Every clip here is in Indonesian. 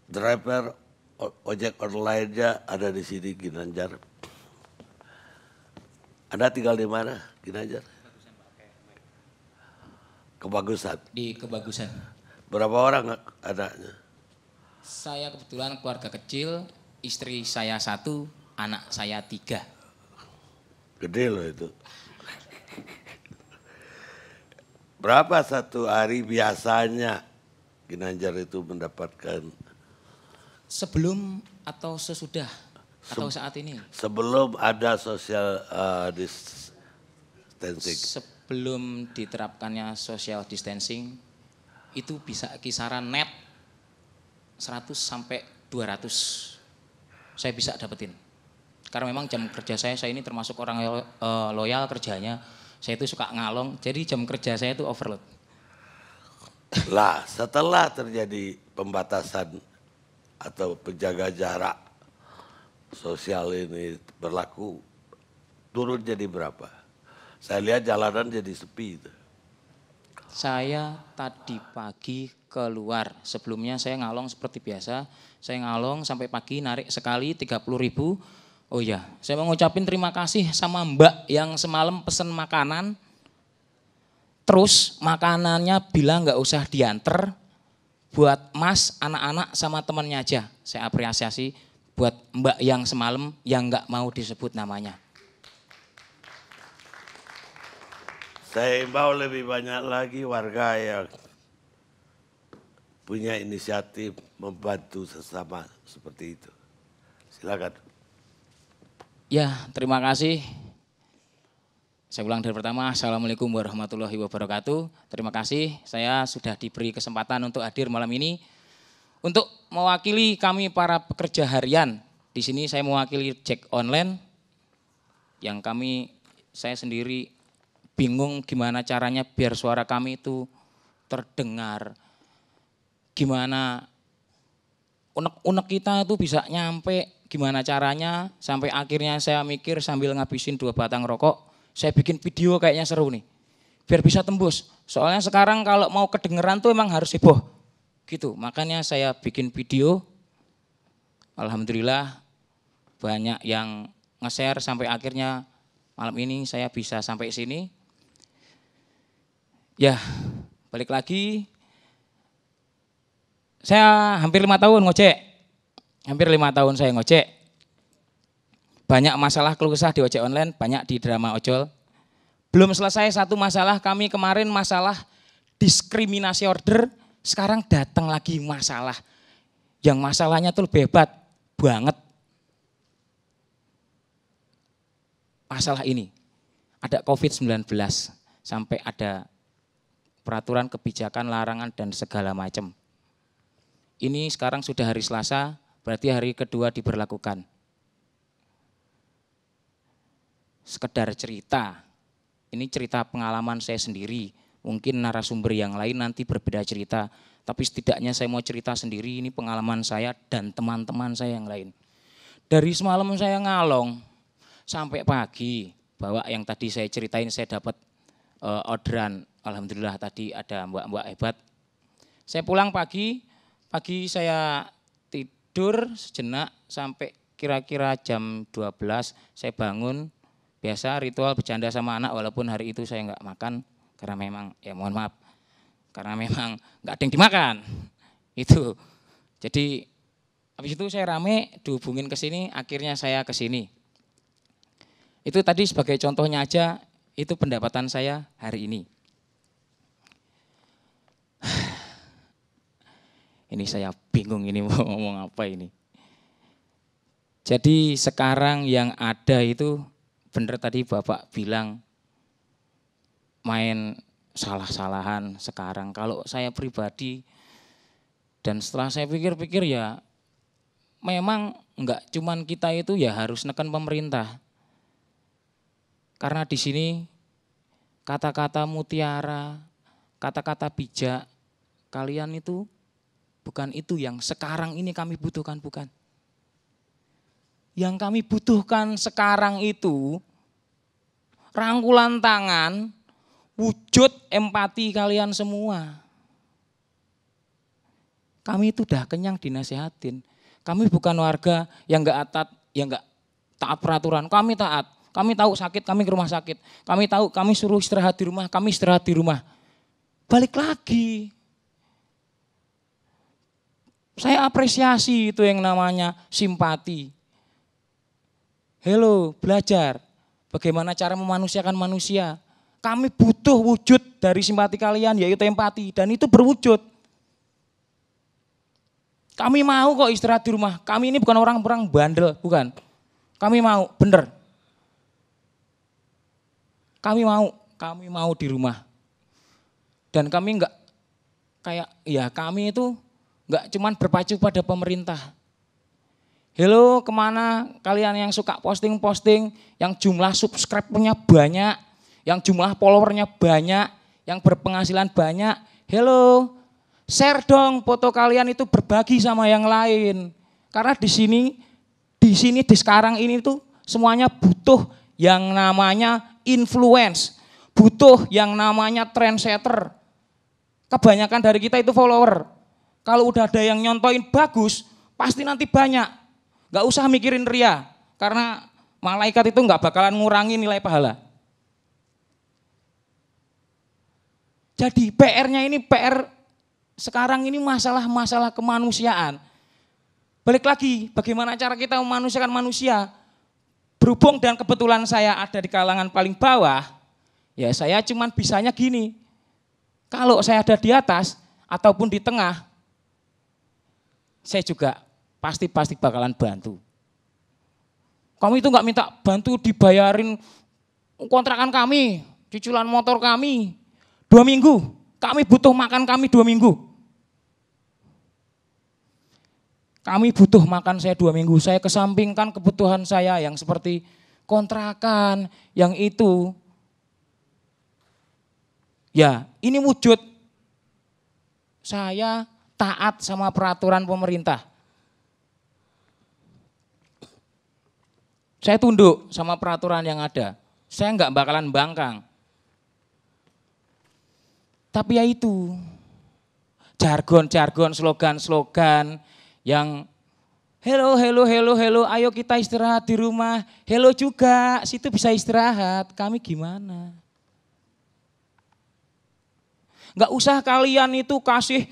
driver ojek online-nya ada di sini Ginanjar. Anda tinggal di mana Ginanjar? Kebagusan. Di Kebagusan. Berapa orang anaknya? Saya kebetulan keluarga kecil, istri saya 1, anak saya 3. Gede loh itu. Berapa satu hari biasanya Ginanjar itu mendapatkan? Sebelum atau sesudah atau saat ini? Sebelum ada social distancing. Sebelum diterapkannya social distancing, itu bisa kisaran net 100 sampai 200 saya bisa dapetin. Karena memang jam kerja saya ini termasuk orang loyal kerjanya. Saya itu suka ngalong, jadi jam kerja saya itu overload. Lah, setelah terjadi pembatasan atau penjaga jarak sosial ini berlaku, turun jadi berapa? Saya lihat jalanan jadi sepi itu. Saya tadi pagi keluar, sebelumnya saya ngalong seperti biasa, saya ngalong sampai pagi narik sekali 30.000. Oh ya, saya mau ngucapin terima kasih sama Mbak yang semalam pesen makanan, terus makanannya bilang nggak usah diantar, buat Mas, anak-anak sama temannya aja. Saya apresiasi buat Mbak yang semalam yang nggak mau disebut namanya. Saya imbau lebih banyak lagi warga yang punya inisiatif membantu sesama seperti itu. Silakan. Ya, terima kasih. Saya ulang dari pertama, Assalamualaikum warahmatullahi wabarakatuh. Terima kasih, saya sudah diberi kesempatan untuk hadir malam ini. Untuk mewakili kami para pekerja harian, di sini saya mewakili Jack Online, yang saya sendiri bingung gimana caranya biar suara kami itu terdengar. Gimana unek-unek kita itu bisa nyampe, gimana caranya, sampai akhirnya saya mikir sambil ngabisin 2 batang rokok, saya bikin video kayaknya seru nih, biar bisa tembus. Soalnya sekarang kalau mau kedengeran tuh emang harus heboh, gitu. Makanya saya bikin video, alhamdulillah banyak yang nge-share sampai akhirnya malam ini saya bisa sampai sini. Ya, balik lagi, saya hampir 5 tahun ngojek. Hampir 5 tahun saya ngojek. Banyak masalah keluh kesah di ojek online, banyak di drama ojol. Belum selesai satu masalah, kami kemarin masalah diskriminasi order, sekarang datang lagi masalah. Yang masalahnya tuh lebih hebat banget. Masalah ini, ada COVID-19, sampai ada peraturan kebijakan larangan dan segala macam. Ini sekarang sudah hari Selasa, berarti hari kedua diberlakukan. Sekedar cerita, ini cerita pengalaman saya sendiri, mungkin narasumber yang lain nanti berbeda cerita, tapi setidaknya saya mau cerita sendiri, ini pengalaman saya dan teman-teman saya yang lain. Dari semalam saya ngalong sampai pagi, bahwa yang tadi saya ceritain saya dapat orderan, alhamdulillah tadi ada mbak-mbak hebat. Saya pulang pagi saya tidur sejenak sampai kira-kira jam 12 saya bangun. Biasa ritual bercanda sama anak, walaupun hari itu saya nggak makan karena memang ya mohon maaf karena memang nggak ada yang dimakan itu. Jadi habis itu saya rame dihubungin ke sini, akhirnya saya ke sini. Itu tadi sebagai contohnya aja, itu pendapatan saya hari ini. Ini saya bingung ini mau ngomong apa ini. Jadi sekarang yang ada itu benar tadi Bapak bilang main salah-salahan sekarang. Kalau saya pribadi dan setelah saya pikir-pikir ya memang enggak cuman kita itu ya harus neken pemerintah. Karena di sini kata-kata mutiara, kata-kata bijak, kalian itu bukan itu yang sekarang ini kami butuhkan, bukan. Yang kami butuhkan sekarang itu rangkulan tangan, wujud empati kalian semua. kami itu udah kenyang dinasehatin. Kami bukan warga yang nggak taat peraturan. Kami taat. Kami tahu sakit, kami ke rumah sakit. Kami tahu, kami suruh istirahat di rumah, kami istirahat di rumah. Balik lagi. Saya apresiasi itu yang namanya simpati. Hello, belajar bagaimana cara memanusiakan manusia. Kami butuh wujud dari simpati kalian, yaitu empati, dan itu berwujud. Kami mau kok istirahat di rumah. Kami ini bukan orang-orang bandel, bukan. Kami mau, bener. Kami mau di rumah. Dan kami enggak kayak, ya kami itu enggak cuman berpacu pada pemerintah. Hello, kemana kalian yang suka posting-posting, yang jumlah subscribe-nya banyak, yang jumlah followernya banyak, yang berpenghasilan banyak. Hello, share dong foto kalian itu, berbagi sama yang lain. Karena di sekarang ini tuh semuanya butuh yang namanya influence, butuh yang namanya trendsetter. Kebanyakan dari kita itu follower. Kalau udah ada yang nyontoin bagus, pasti nanti banyak. Gak usah mikirin ria, karena malaikat itu gak bakalan ngurangi nilai pahala. Jadi PR-nya ini PR sekarang ini masalah kemanusiaan. Balik lagi, bagaimana cara kita memanusiakan manusia? Berhubung dan kebetulan saya ada di kalangan paling bawah, ya saya cuman bisanya gini. Kalau saya ada di atas ataupun di tengah, saya juga pasti bakalan bantu. Kami itu nggak minta bantu dibayarin kontrakan kami, cicilan motor kami 2 minggu. Kami butuh makan kami 2 minggu. Kami butuh makan saya 2 minggu. Saya kesampingkan kebutuhan saya yang seperti kontrakan, yang itu. Ya, ini wujud saya taat sama peraturan pemerintah. Saya tunduk sama peraturan yang ada. Saya enggak bakalan bangkang. Tapi ya itu, jargon-jargon, slogan-slogan yang hello, ayo kita istirahat di rumah. Hello juga, situ bisa istirahat. Kami gimana? Enggak usah kalian itu kasih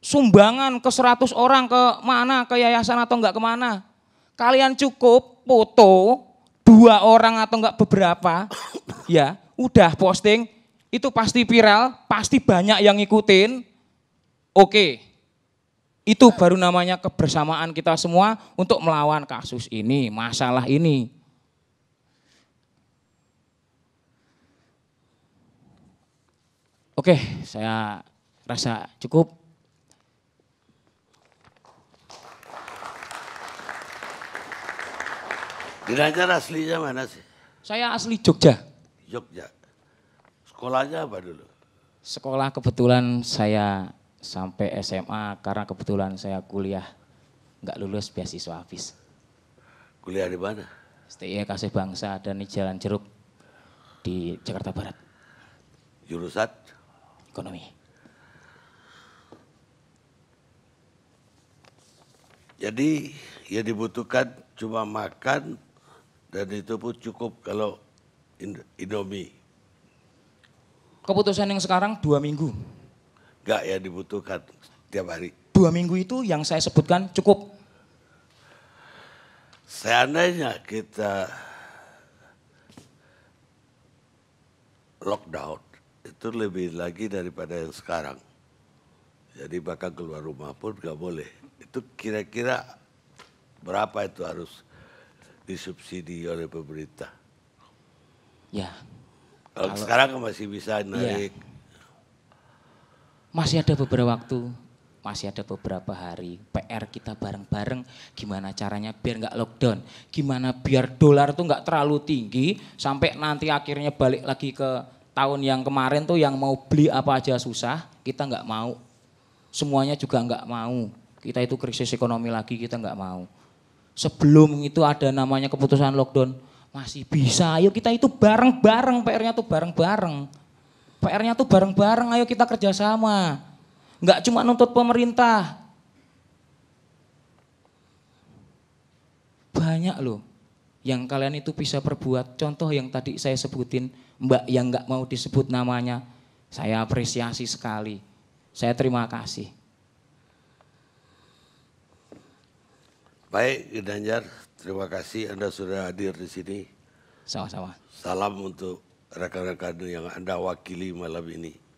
sumbangan ke 100 orang ke mana, ke yayasan atau enggak kemana. Kalian cukup foto 2 orang atau enggak beberapa, ya udah posting, itu pasti viral, pasti banyak yang ngikutin. Oke, itu baru namanya kebersamaan kita semua untuk melawan kasus ini, masalah ini. Oke, saya rasa cukup. Ginanjar aslinya mana sih? Saya asli Jogja. Jogja. Sekolahnya apa dulu? Sekolah kebetulan saya sampai SMA karena kebetulan saya kuliah nggak lulus beasiswa habis. Kuliah di mana? STI Kasih Bangsa dan di Jalan Jeruk di Jakarta Barat. Jurusan? Ekonomi. Jadi yang dibutuhkan cuma makan dan itu pun cukup kalau Indomie. Keputusan yang sekarang 2 minggu. Enggak yang dibutuhkan setiap hari. 2 minggu itu yang saya sebutkan cukup. Seandainya kita lockdown itu lebih lagi daripada yang sekarang. Jadi bahkan keluar rumah pun nggak boleh. Itu kira-kira berapa itu harus disubsidi oleh pemerintah? Ya. Kalau sekarang masih bisa naik. Iya. Masih ada beberapa waktu, masih ada beberapa hari. PR kita bareng-bareng gimana caranya biar nggak lockdown. Gimana biar dolar tuh nggak terlalu tinggi sampai nanti akhirnya balik lagi ke tahun yang kemarin tuh yang mau beli apa aja susah. Kita nggak mau. Semuanya juga nggak mau. Kita itu krisis ekonomi lagi, kita nggak mau. Sebelum itu ada namanya keputusan lockdown, masih bisa. Ayo kita itu bareng-bareng, PR-nya tuh bareng-bareng. PR-nya tuh bareng-bareng, ayo kita kerjasama. Nggak cuma nuntut pemerintah. Banyak loh yang kalian itu bisa perbuat. Contoh yang tadi saya sebutin, Mbak yang nggak mau disebut namanya, saya apresiasi sekali. Saya terima kasih. Baik, Ginanjar, terima kasih Anda sudah hadir di sini. Sama-sama. Salam untuk rekan-rekan yang Anda wakili malam ini.